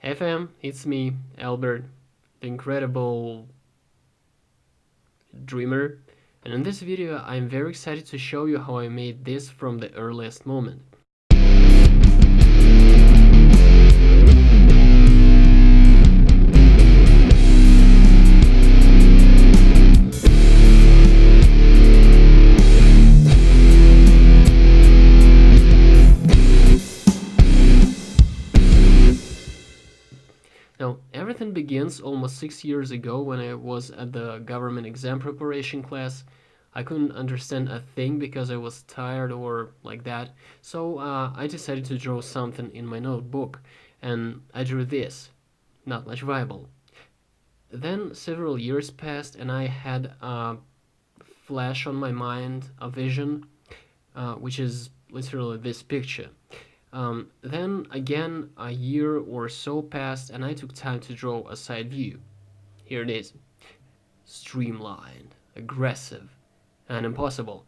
Hey fam, it's me, Albert, the incredible dreamer, and in this video I'm very excited to show you how I made this from the earliest moment. Now, everything begins almost 6 years ago when I was at the government exam preparation class. I couldn't understand a thing because I was tired or like that, so I decided to draw something in my notebook, and I drew this. Not much viable. Then several years passed, and I had a flash on my mind, a vision, which is literally this picture. Then again, a year or so passed, and I took time to draw a side view. Here it is: streamlined, aggressive, and impossible.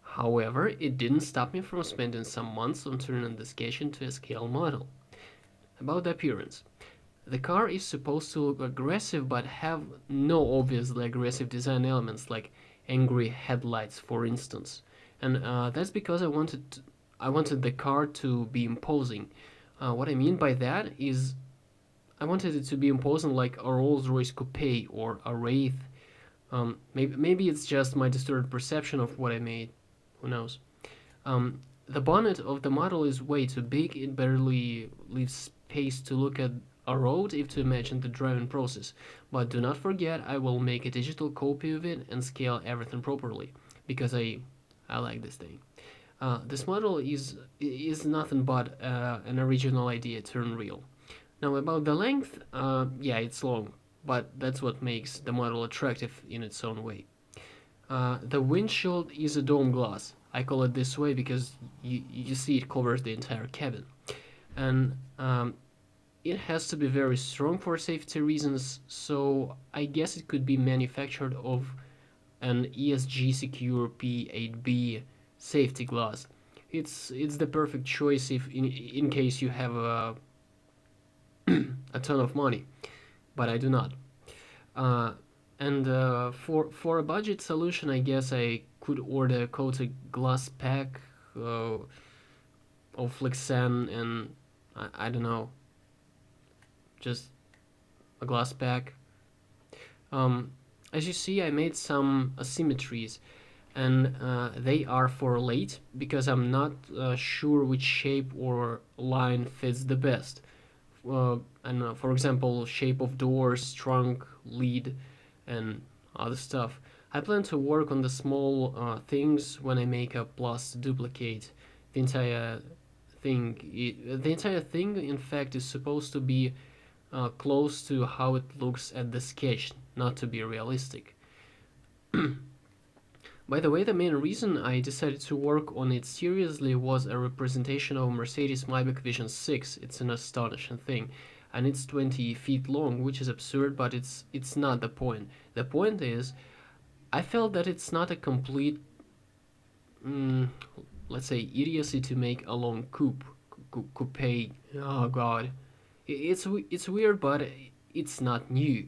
However, it didn't stop me from spending some months on turning the sketch into a scale model. About the appearance. The car is supposed to look aggressive but have no obviously aggressive design elements like angry headlights, for instance. And that's because I wanted the car to be imposing. What I mean by that is I wanted it to be imposing like a Rolls-Royce Coupe or a Wraith. Maybe it's just my distorted perception of what I made. Who knows? The bonnet of the model is way too big. It barely leaves space to look at a road if to imagine the driving process. But do not forget, I will make a digital copy of it and scale everything properly because I like this thing. This model is nothing but an original idea turned real. Now about the length, yeah, it's long, but that's what makes the model attractive in its own way. The windshield is a dome glass. I call it this way because you see it covers the entire cabin. And it has to be very strong for safety reasons, so I guess it could be manufactured of an ESG Secure P8B safety glass. It's the perfect choice if in case you have a ton of money, but I do not. Uh, and for a budget solution, I guess I could order a coated glass pack of Flexen and I don't know, just a glass pack. Um, as you see, I made some asymmetries, and they are for late because I'm not sure which shape or line fits the best. And for example, shape of doors, trunk, lead, and other stuff. I plan to work on the small things when I make a plus duplicate. The entire the entire thing, in fact, is supposed to be close to how it looks at the sketch, not to be realistic. By the way, the main reason I decided to work on it seriously was a representation of Mercedes Maybach Vision 6. It's an astonishing thing, and it's 20 feet long, which is absurd, but it's not the point. The point is, I felt that it's not a complete, mm, let's say, idiocy to make a long coupe. Oh God, it's weird, but it's not new.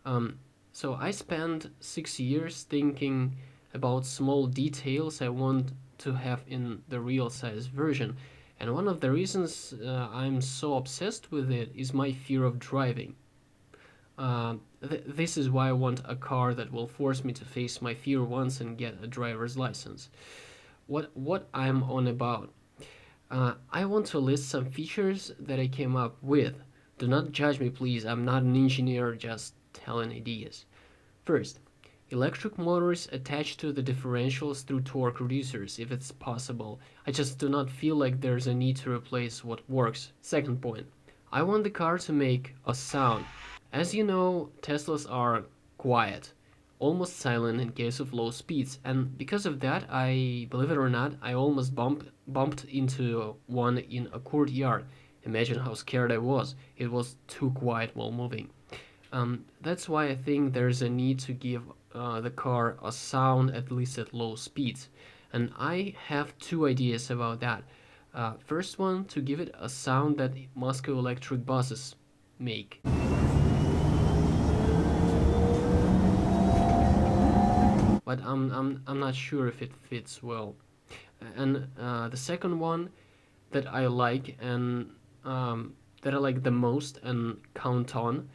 Um, so I spent 6 years thinking about small details I want to have in the real size version. And one of the reasons I'm so obsessed with it is my fear of driving. This is why I want a car that will force me to face my fear once and get a driver's license. What I'm on about? I want to list some features that I came up with. Do not judge me, please. I'm not an engineer, just telling ideas. First, electric motors attached to the differentials through torque reducers if it's possible. I just do not feel like there's a need to replace what works. Second point, I want the car to make a sound. As you know, Teslas are quiet, almost silent in case of low speeds, and because of that, believe it or not, I almost bumped into one in a courtyard. Imagine how scared I was. It was too quiet while moving. That's why I think there's a need to give the car a sound at least at low speeds. And I have two ideas about that. First one, to give it a sound that Moscow Electric buses make. But I'm not sure if it fits well. And the second one that I like and that I like the most and count on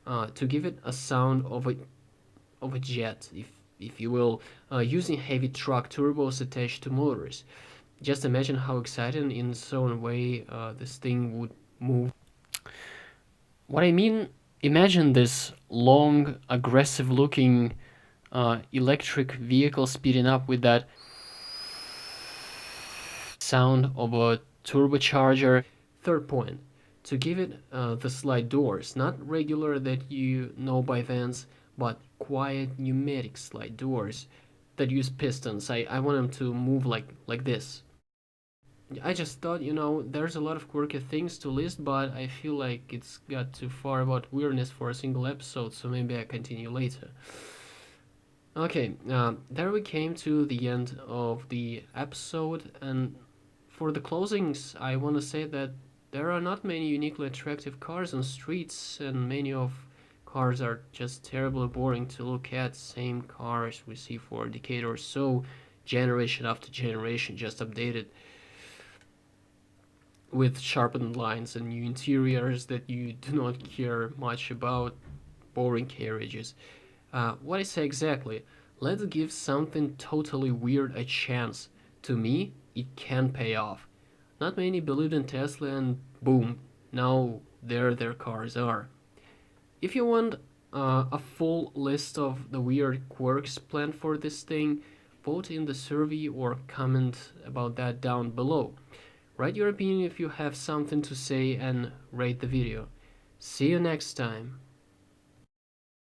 to give it a sound of a jet, if you will, using heavy truck turbos attached to motors. Just imagine how exciting in so a way this thing would move. What I mean, imagine this long, aggressive-looking electric vehicle speeding up with that sound of a turbocharger. Third point, to give it the slide doors, not regular that you know by Vans, but quiet pneumatic slide doors that use pistons. I want them to move like this. I just thought, there's a lot of quirky things to list, but I feel like it's got too far about weirdness for a single episode, so maybe I continue later. Okay, there we came to the end of the episode, and for the closings, I want to say that there are not many uniquely attractive cars on streets, and many of cars are just terribly boring to look at. Same cars we see for a decade or so, generation after generation, just updated with sharpened lines and new interiors that you do not care much about, boring carriages. What I say exactly? Let's give something totally weird a chance. To me, it can pay off. Not many believed in Tesla, and boom, now there their cars are. If you want a full list of the weird quirks planned for this thing, vote in the survey or comment about that down below. Write your opinion if you have something to say and rate the video. See you next time.